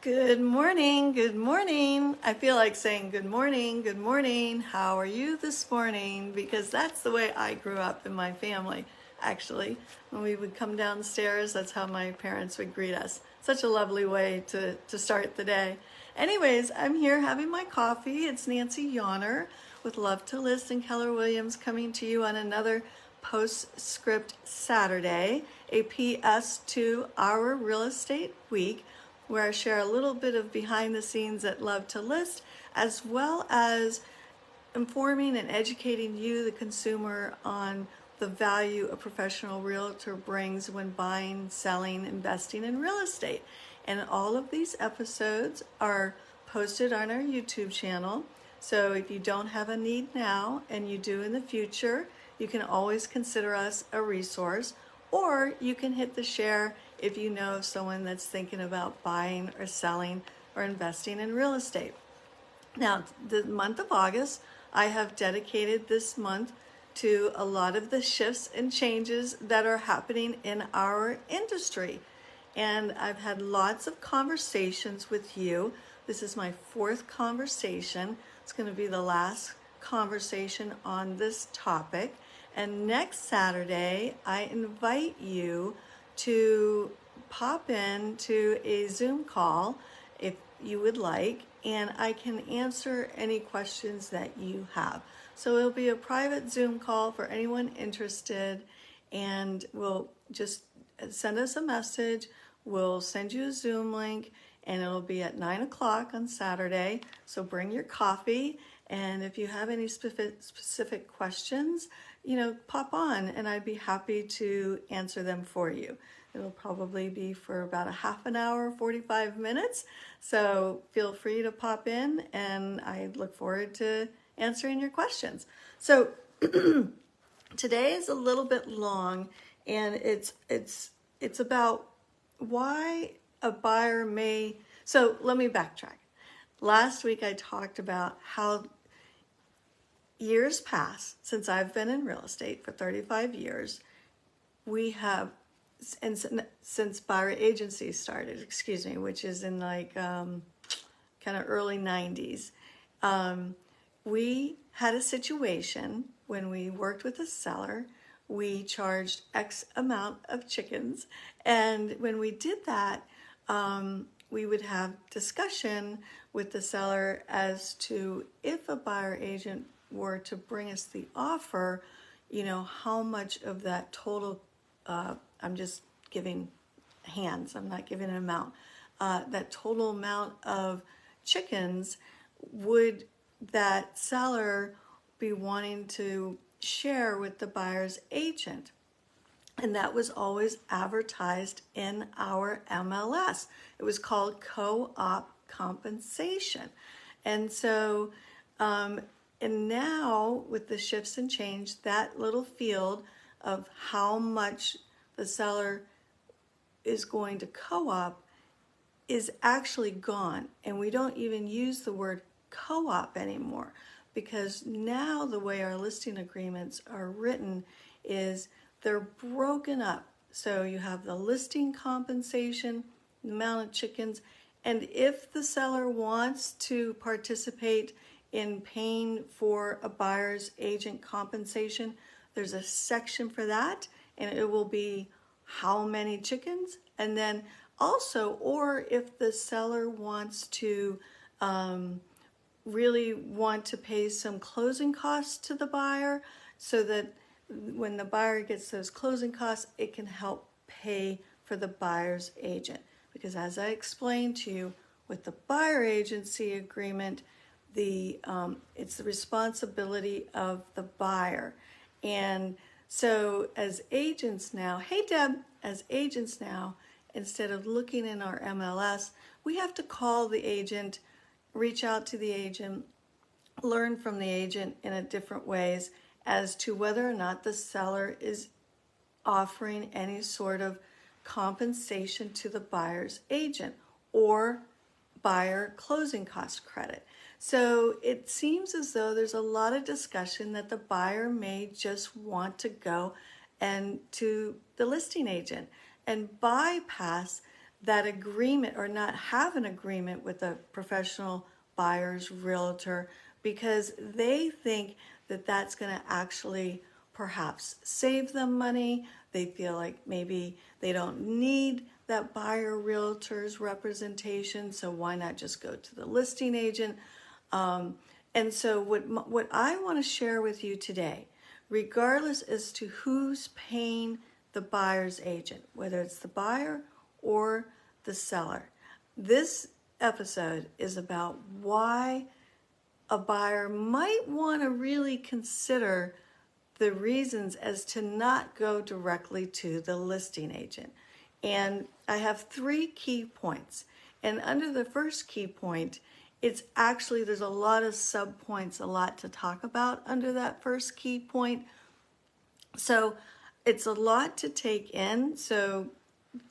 Good morning, good morning. I feel like saying good morning, good morning. How are you this morning? Because that's the way I grew up in my family, actually. When we would come downstairs, that's how my parents would greet us. Such a lovely way to start the day. Anyways, I'm here having my coffee. It's Nancy Yawner with Love to List and Keller Williams coming to you on another Postscript Saturday, a PS to our real estate week, where I share a little bit of behind the scenes at Love to List, as well as informing and educating you, the consumer, on the value a professional realtor brings when buying, selling, investing in real estate. And all of these episodes are posted on our YouTube channel. So if you don't have a need now and you do in the future, you can always consider us a resource, or you can hit the share if you know someone that's thinking about buying or selling or investing in real estate. Now, the month of August, I have dedicated this month to a lot of the shifts and changes that are happening in our industry. And I've had lots of conversations with you. This is my fourth conversation. It's going to be the last conversation on this topic. And next Saturday, I invite you to pop in to a Zoom call if you would like, and I can answer any questions that you have. So it'll be a private Zoom call for anyone interested, and we'll just send us a message. We'll send you a Zoom link, and it'll be at 9 o'clock on Saturday. So bring your coffee, and if you have any specific questions, pop on, and I'd be happy to answer them for you. It'll probably be for about a half an hour, 45 minutes. So feel free to pop in, and I look forward to answering your questions. So today is a little bit long, and it's about why a buyer may. So let me backtrack. Last week I talked about how years pass since I've been in real estate for 35 years. We have, and since buyer agency started, which is in kind of early 90s, we had a situation when we worked with a seller. We charged X amount of chickens, and when we did that, we would have discussion with the seller as to if a buyer agent were to bring us the offer, how much of that total, I'm just giving hands, I'm not giving an amount, that total amount of chickens would that seller be wanting to share with the buyer's agent. And that was always advertised in our MLS. It was called co-op compensation. And so, and now with the shifts and change, that little field of how much the seller is going to co-op is actually gone. And we don't even use the word co-op anymore, because now the way our listing agreements are written is they're broken up. So you have the listing compensation, the amount of chickens, and if the seller wants to participate in paying for a buyer's agent compensation, there's a section for that, and it will be how many chickens. And then also, or if the seller wants to really want to pay some closing costs to the buyer, so that when the buyer gets those closing costs, it can help pay for the buyer's agent. Because as I explained to you, with the buyer agency agreement, it's the responsibility of the buyer. And so as agents now, hey Deb, as agents now, instead of looking in our MLS, we have to call the agent, reach out to the agent, learn from the agent in a different ways as to whether or not the seller is offering any sort of compensation to the buyer's agent or buyer closing cost credit. So it seems as though there's a lot of discussion that the buyer may just want to go and to the listing agent and bypass that agreement or not have an agreement with a professional buyer's realtor because they think that that's going to actually perhaps save them money. They feel like maybe they don't need that buyer realtor's representation, so why not just go to the listing agent? And so what I want to share with you today, regardless as to who's paying the buyer's agent, whether it's the buyer or the seller, this episode is about why a buyer might want to really consider the reasons as to not go directly to the listing agent. And I have 3 key points. And under the first key point, it's actually, there's a lot of sub-points, a lot to talk about under that first key point. So it's a lot to take in. So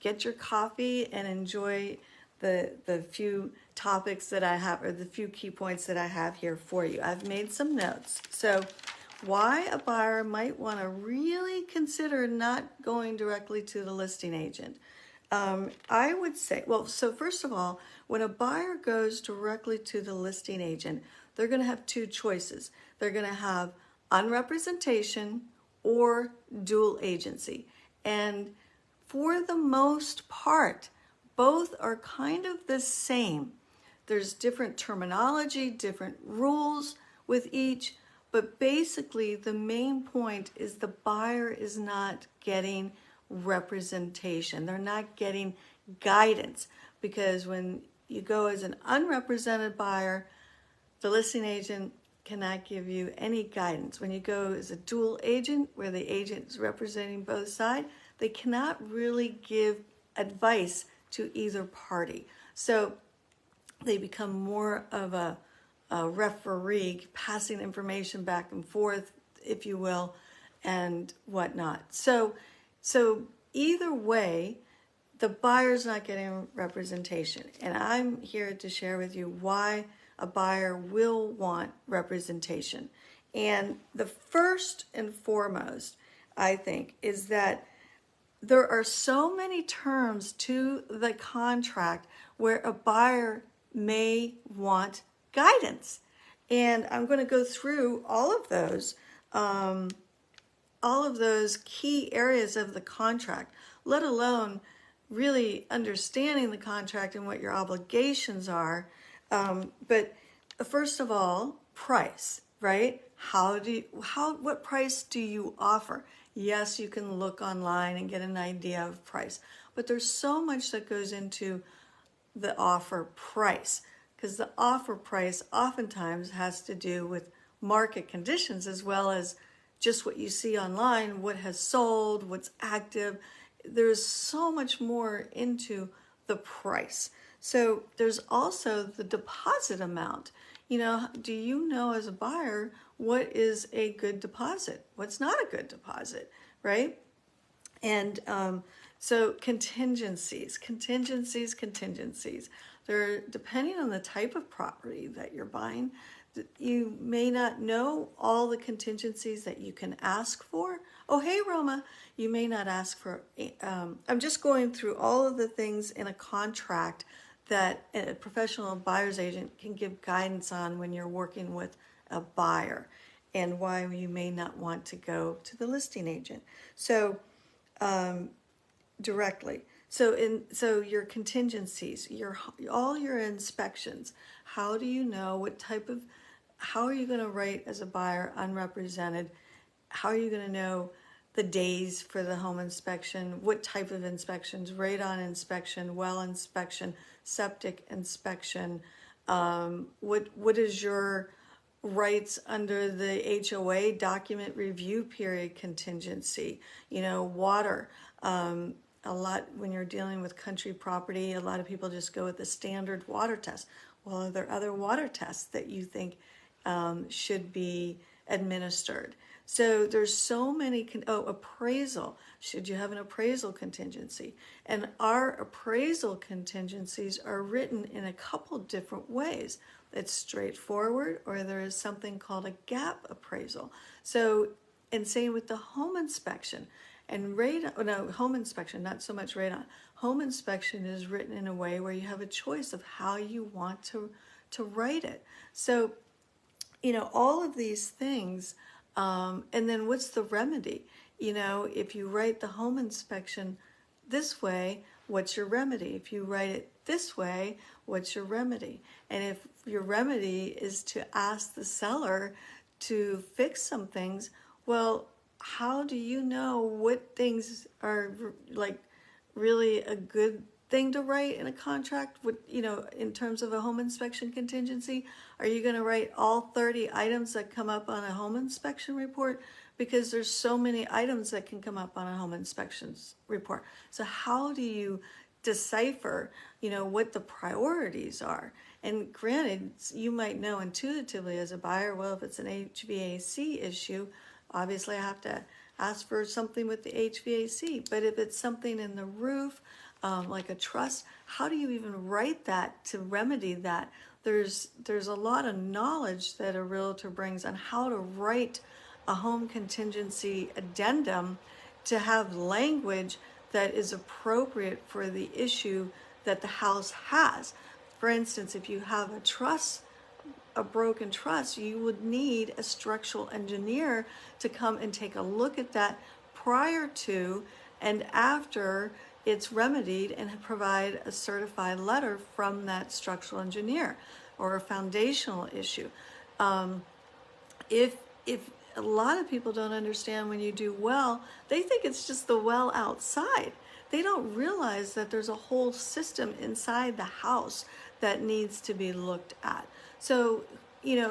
get your coffee and enjoy the few topics that I have, or the few key points that I have here for you. I've made some notes. So why a buyer might want to really consider not going directly to the listing agent. I would say, well, so first of all, when a buyer goes directly to the listing agent, they're going to have 2 choices. They're going to have unrepresentation or dual agency. And for the most part, both are kind of the same. There's different terminology, different rules with each, but basically the main point is the buyer is not getting representation. They're not getting guidance, because when you go as an unrepresented buyer, the listing agent cannot give you any guidance. When you go as a dual agent, where the agent is representing both sides, they cannot really give advice to either party. So they become more of a referee, passing information back and forth, if you will, and whatnot. So either way, the buyer's not getting representation. And I'm here to share with you why a buyer will want representation. And the first and foremost, I think, is that there are so many terms to the contract where a buyer may want guidance. And I'm going to go through all of those key areas of the contract, let alone really understanding the contract and what your obligations are. But first of all, price, right? What price do you offer? Yes, you can look online and get an idea of price, but there's so much that goes into the offer price, because the offer price oftentimes has to do with market conditions as well as just what you see online, what has sold, what's active. There's so much more into the price. So there's also the deposit amount. Do you know as a buyer what is a good deposit? What's not a good deposit, right? And so contingencies. They're depending on the type of property that you're buying. You may not know all the contingencies that you can ask for. Oh, hey, Roma, you may not ask for. I'm just going through all of the things in a contract that a professional buyer's agent can give guidance on when you're working with a buyer, and why you may not want to go to the listing agent. So directly. So your contingencies, all your inspections. How do you know how are you going to write as a buyer unrepresented? How are you going to know the days for the home inspection? What type of inspections? Radon inspection, well inspection, septic inspection. What is your rights under the HOA document review period contingency? Water. A lot, when you're dealing with country property, a lot of people just go with the standard water test. Well, are there other water tests that you think should be administered? So there's so many, appraisal. Should you have an appraisal contingency? And our appraisal contingencies are written in a couple different ways. It's straightforward, or there is something called a gap appraisal. So, and same with the home inspection. And home inspection, not so much radon. home inspection is written in a way where you have a choice of how you want to write it. So, all of these things, and then what's the remedy? If you write the home inspection this way, what's your remedy? If you write it this way, what's your remedy? And if your remedy is to ask the seller to fix some things, well, how do you know what things are like really a good thing to write in a contract with, in terms of a home inspection contingency? Are you going to write all 30 items that come up on a home inspection report? Because there's so many items that can come up on a home inspections report. So how do you decipher, what the priorities are? And granted, you might know intuitively as a buyer, well, if it's an HVAC issue, obviously I have to ask for something with the HVAC. But if it's something in the roof, like a truss, how do you even write that to remedy that? There's a lot of knowledge that a realtor brings on how to write a home contingency addendum to have language that is appropriate for the issue that the house has. For instance, if you have a broken truss, you would need a structural engineer to come and take a look at that prior to and after it's remedied and provide a certified letter from that structural engineer, or a foundational issue. If a lot of people don't understand, when you do well, they think it's just the well outside. They don't realize that there's a whole system inside the house that needs to be looked at. So,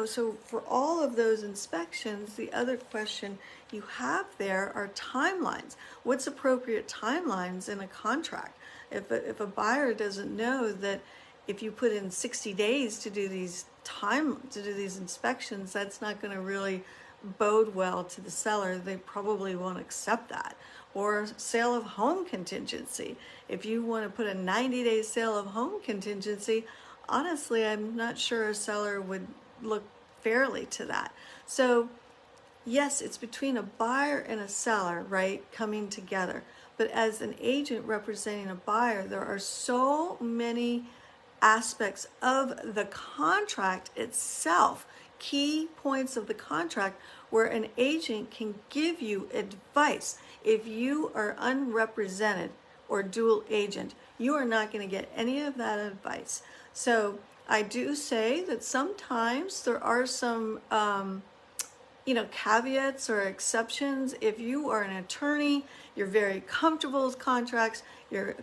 so for all of those inspections, the other question you have there are timelines. What's appropriate timelines in a contract? If a buyer doesn't know that if you put in 60 days to do these inspections, that's not going to really bode well to the seller. They probably won't accept that. Or sale of home contingency. If you want to put a 90-day sale of home contingency, honestly, I'm not sure a seller would look fairly to that. So yes, it's between a buyer and a seller, right, coming together. But as an agent representing a buyer, there are so many aspects of the contract itself, key points of the contract, where an agent can give you advice. If you are unrepresented or dual agent, you are not going to get any of that advice. So I do say that sometimes there are some caveats or exceptions. If you are an attorney, you're very comfortable with contracts, you're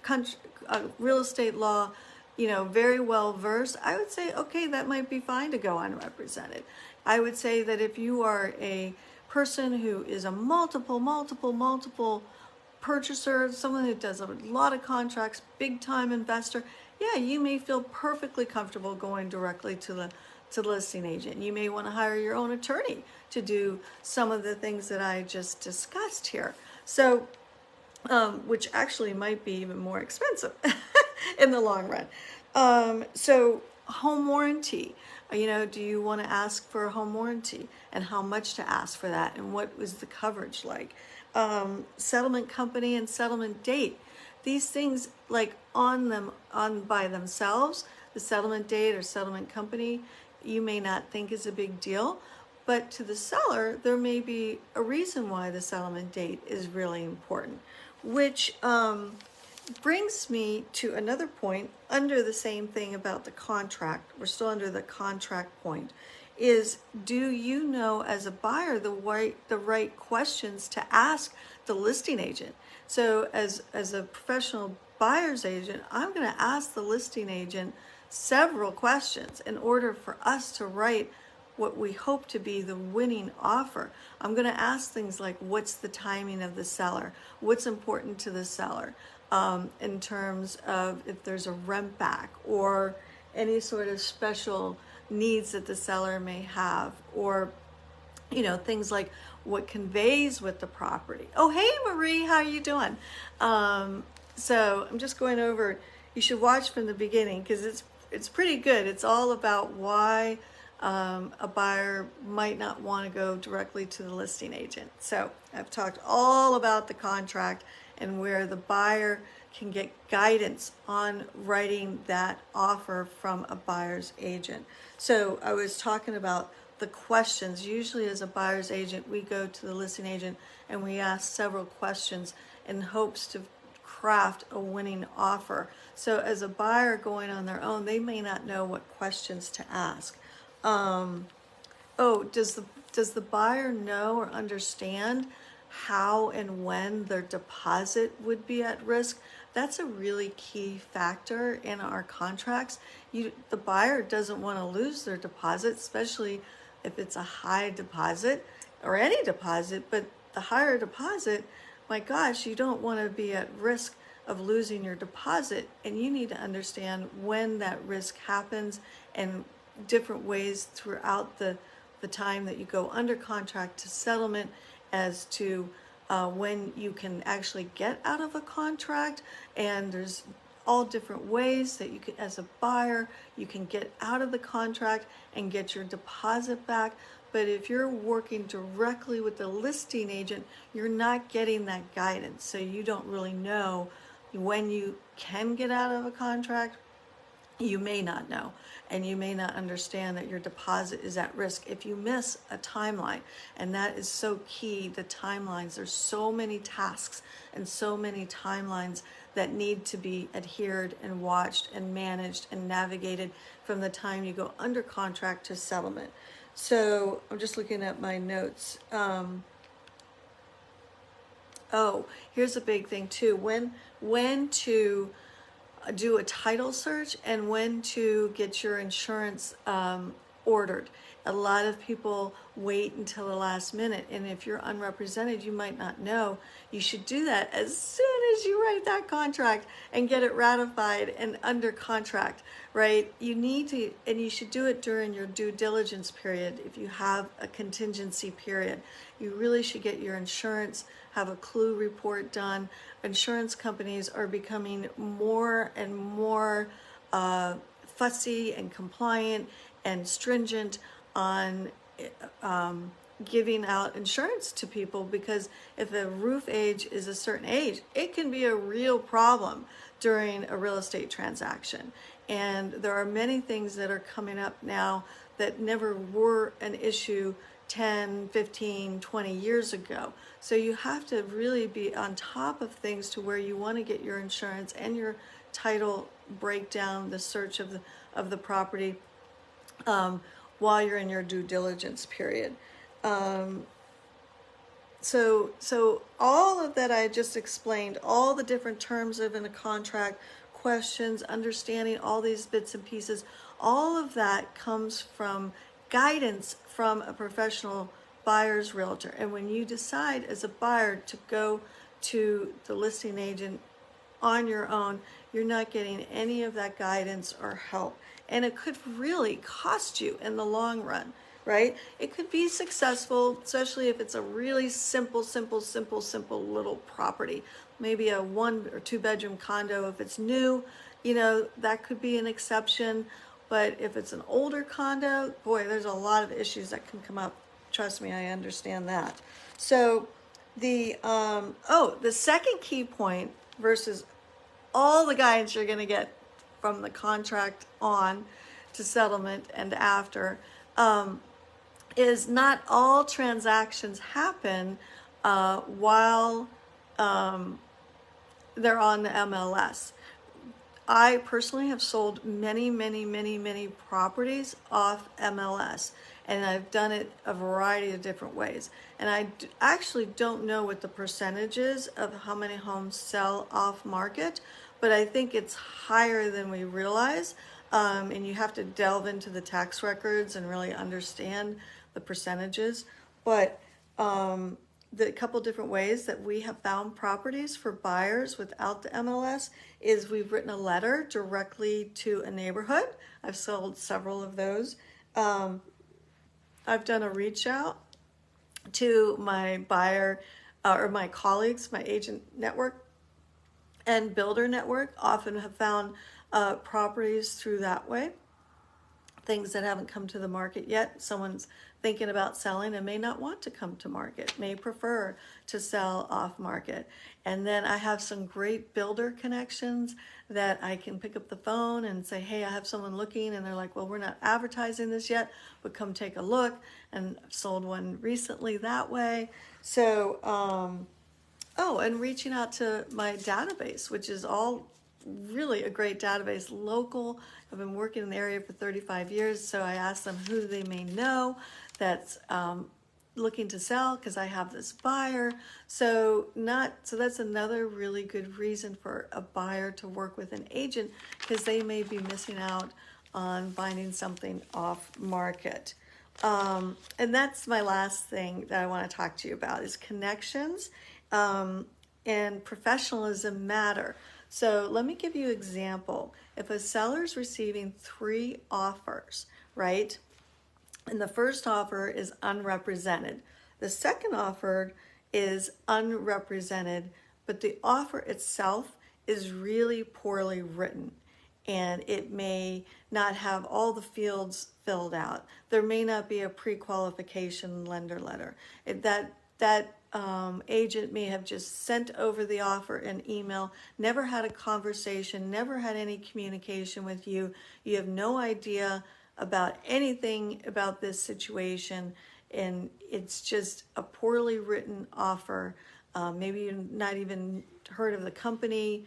real estate law, very well versed, I would say, okay, that might be fine to go unrepresented. I would say that if you are a person who is a multiple purchaser, someone who does a lot of contracts, big time investor, yeah, you may feel perfectly comfortable going directly to the listing agent. You may want to hire your own attorney to do some of the things that I just discussed here. So, which actually might be even more expensive in the long run. So home warranty, do you want to ask for a home warranty, and how much to ask for that, and what was the coverage like? Settlement company and settlement date. These things, like on by themselves, the settlement date or settlement company, you may not think is a big deal, but to the seller, there may be a reason why the settlement date is really important, which brings me to another point under the same thing about the contract. We're still under the contract point. Is, do you know as a buyer the right questions to ask the listing agent? So as a professional buyer's agent, I'm going to ask the listing agent several questions in order for us to write what we hope to be the winning offer. I'm going to ask things like, what's the timing of the seller? What's important to the seller in terms of if there's a rent back or any sort of special needs that the seller may have, or things like what conveys with the property. Oh, hey Marie, how are you doing? So I'm just going over, you should watch from the beginning because it's pretty good. It's all about why a buyer might not want to go directly to the listing agent. So I've talked all about the contract and where the buyer can get guidance on writing that offer from a buyer's agent. So I was talking about the questions. Usually as a buyer's agent, we go to the listing agent and we ask several questions in hopes to craft a winning offer. So as a buyer going on their own, they may not know what questions to ask. Does the buyer know or understand how and when their deposit would be at risk? That's a really key factor in our contracts. The buyer doesn't want to lose their deposit, especially if it's a high deposit or any deposit, but the higher deposit, my gosh, you don't want to be at risk of losing your deposit, and you need to understand when that risk happens and different ways throughout the time that you go under contract to settlement as to when you can actually get out of a contract. And there's all different ways that you can, as a buyer, you can get out of the contract and get your deposit back. But if you're working directly with the listing agent, you're not getting that guidance. So you don't really know when you can get out of a contract. You may not know, and you may not understand that your deposit is at risk if you miss a timeline. And that is so key, the timelines. There's so many tasks and so many timelines that need to be adhered and watched and managed and navigated from the time you go under contract to settlement. So I'm just looking at my notes. Here's a big thing too. When to do a title search and when to get your insurance ordered. A lot of people wait until the last minute, and if you're unrepresented, you might not know. You should do that as soon as you write that contract and get it ratified and under contract, right? You need to, and you should do it during your due diligence period. If you have a contingency period, you really should get your insurance, have a clue report done. Insurance companies are becoming more and more fussy and compliant and stringent on giving out insurance to people, because if the roof age is a certain age, it can be a real problem during a real estate transaction. And there are many things that are coming up now that never were an issue 10, 15, 20 years ago. So you have to really be on top of things to where you want to get your insurance and your title breakdown, the search of the property while you're in your due diligence period. So all of that I just explained, all the different terms of in a contract, questions, understanding all these bits and pieces, all of that comes from guidance from a professional buyer's realtor. And when you decide as a buyer to go to the listing agent on your own, you're not getting any of that guidance or help. And it could really cost you in the long run, right? It could be successful, especially if it's a really simple little property. Maybe a 1 or 2 bedroom condo. If it's new, that could be an exception. But if it's an older condo, boy, there's a lot of issues that can come up. Trust me, I understand that. So the second key point versus all the guidance you're going to get from the contract on to settlement and after is not all transactions happen while they're on the MLS. I personally have sold many properties off MLS, and I've done it a variety of different ways. And I actually don't know what the percentage is of how many homes sell off market, but I think it's higher than we realize. And you have to delve into the tax records and really understand the percentages. But the couple different ways that we have found properties for buyers without the MLS is we've written a letter directly to a neighborhood. I've sold several of those. I've done a reach out to my buyer or my colleagues, my agent network and builder network, often have found properties through that way. things that haven't come to the market yet. Someone's thinking about selling and may not want to come to market, may prefer to sell off market. And then I have some great builder connections that I can pick up the phone and say, hey, I have someone looking, and they're like, well, we're not advertising this yet, but come take a look. And I've sold one recently that way. So, oh, and reaching out to my database, which is all really a great database, local. I've been working in the area for 35 years, so I asked them who they may know that's looking to sell, because I have this buyer. So that's another really good reason for a buyer to work with an agent, because they may be missing out on finding something off market. And that's my last thing that I want to talk to you about is connections and professionalism matter. So let me give you an example. If a seller's receiving 3 offers, right? And the first offer is unrepresented. The second offer is unrepresented, but the offer itself is really poorly written, and it may not have all the fields filled out. There may not be a pre-qualification lender letter. That agent may have just sent over the offer in email, never had a conversation, never had any communication with you. You have no idea about anything about this situation, and it's just a poorly written offer. Maybe you've not even heard of the company,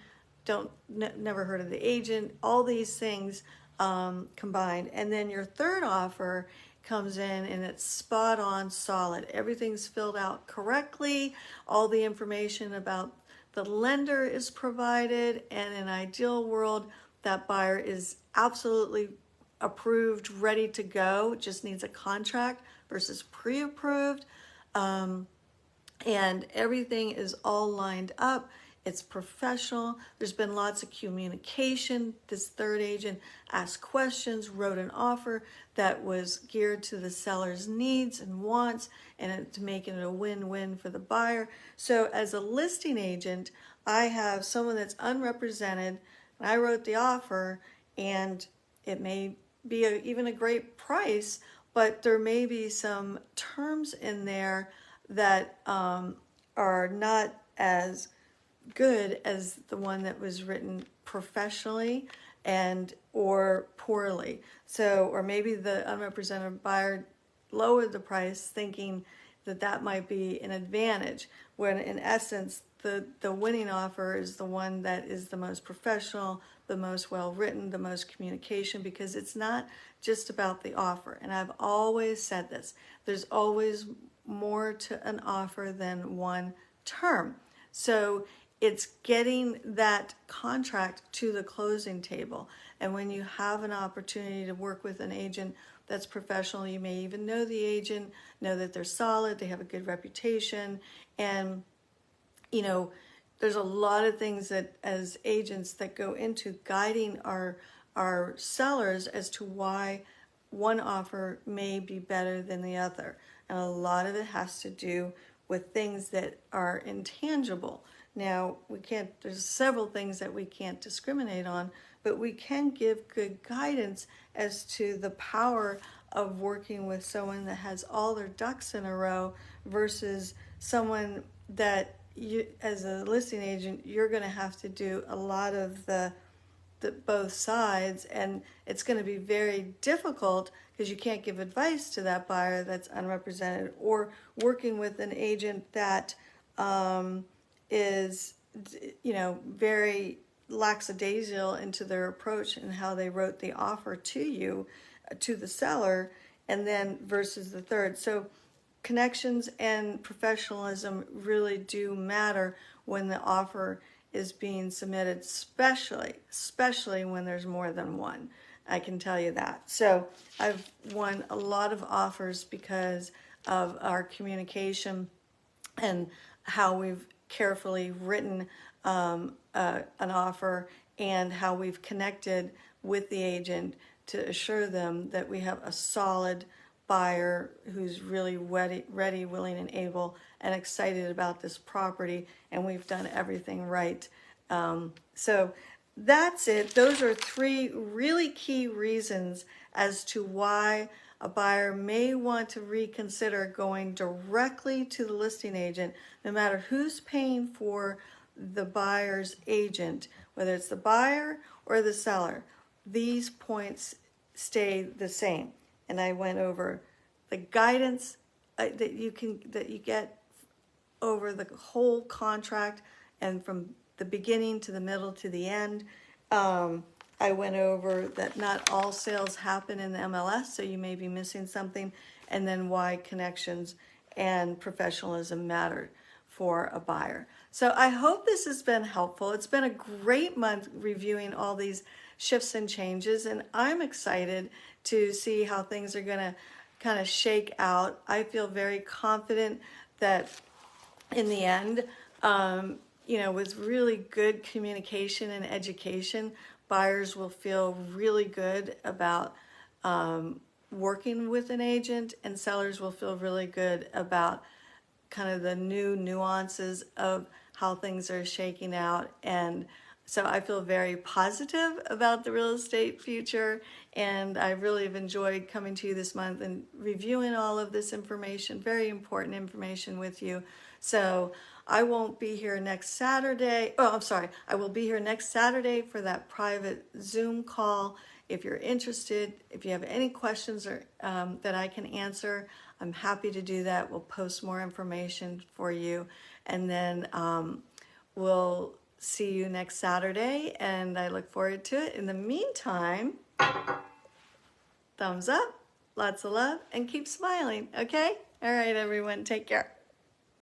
never heard of the agent, all these things combined. And then your third offer comes in and it's spot on, solid. Everything's filled out correctly. All the information about the lender is provided, and in an ideal world, that buyer is absolutely approved, ready to go, just needs a contract versus pre-approved. And everything is all lined up. It's professional. There's been lots of communication. This third agent asked questions, wrote an offer that was geared to the seller's needs and wants, and to making it a win-win for the buyer. So as a listing agent, I have someone that's unrepresented, and I wrote the offer, and it may be even a great price, but there may be some terms in there that are not as good as the one that was written professionally and or poorly. So, or maybe the unrepresented buyer lowered the price thinking that that might be an advantage, when in essence the winning offer is the one that is the most professional, the most well written, the most communication, because it's not just about the offer. And I've always said this, there's always more to an offer than one term. So it's getting that contract to the closing table. And when you have an opportunity to work with an agent that's professional, you may even know the agent, know that they're solid, they have a good reputation, and there's a lot of things that as agents that go into guiding our sellers as to why one offer may be better than the other. And a lot of it has to do with things that are intangible. Now, there's several things that we can't discriminate on, but we can give good guidance as to the power of working with someone that has all their ducks in a row versus someone that you, as a listing agent, you're going to have to do a lot of the both sides, and it's going to be very difficult because you can't give advice to that buyer that's unrepresented, or working with an agent that is very lackadaisical into their approach and how they wrote the offer to you, to the seller, and then versus the third. So connections and professionalism really do matter when the offer is being submitted, especially when there's more than one. I can tell you that. So I've won a lot of offers because of our communication and how we've carefully written an offer, and how we've connected with the agent to assure them that we have a solid buyer who's really ready, willing, and able, and excited about this property, and we've done everything right. So that's it. Those are three really key reasons as to why a buyer may want to reconsider going directly to the listing agent, no matter who's paying for the buyer's agent, whether it's the buyer or the seller. These points stay the same. And I went over the guidance that you get over the whole contract and from the beginning to the middle to the end. I went over that not all sales happen in the MLS, so you may be missing something, and then why connections and professionalism matter for a buyer. So I hope this has been helpful. It's been a great month reviewing all these shifts and changes, and I'm excited to see how things are going to kind of shake out. I feel very confident that in the end, with really good communication and education, buyers will feel really good about working with an agent, and sellers will feel really good about kind of the new nuances of how things are shaking out. And so I feel very positive about the real estate future, and I really have enjoyed coming to you this month and reviewing all of this information, very important information with you. So I won't be here next Saturday. Oh, I'm sorry. I will be here next Saturday for that private Zoom call. If you're interested, if you have any questions or that I can answer, I'm happy to do that. We'll post more information for you, and then we'll see you next Saturday, and I look forward to it. In the meantime, thumbs up, lots of love, and keep smiling, okay? All right, everyone, take care.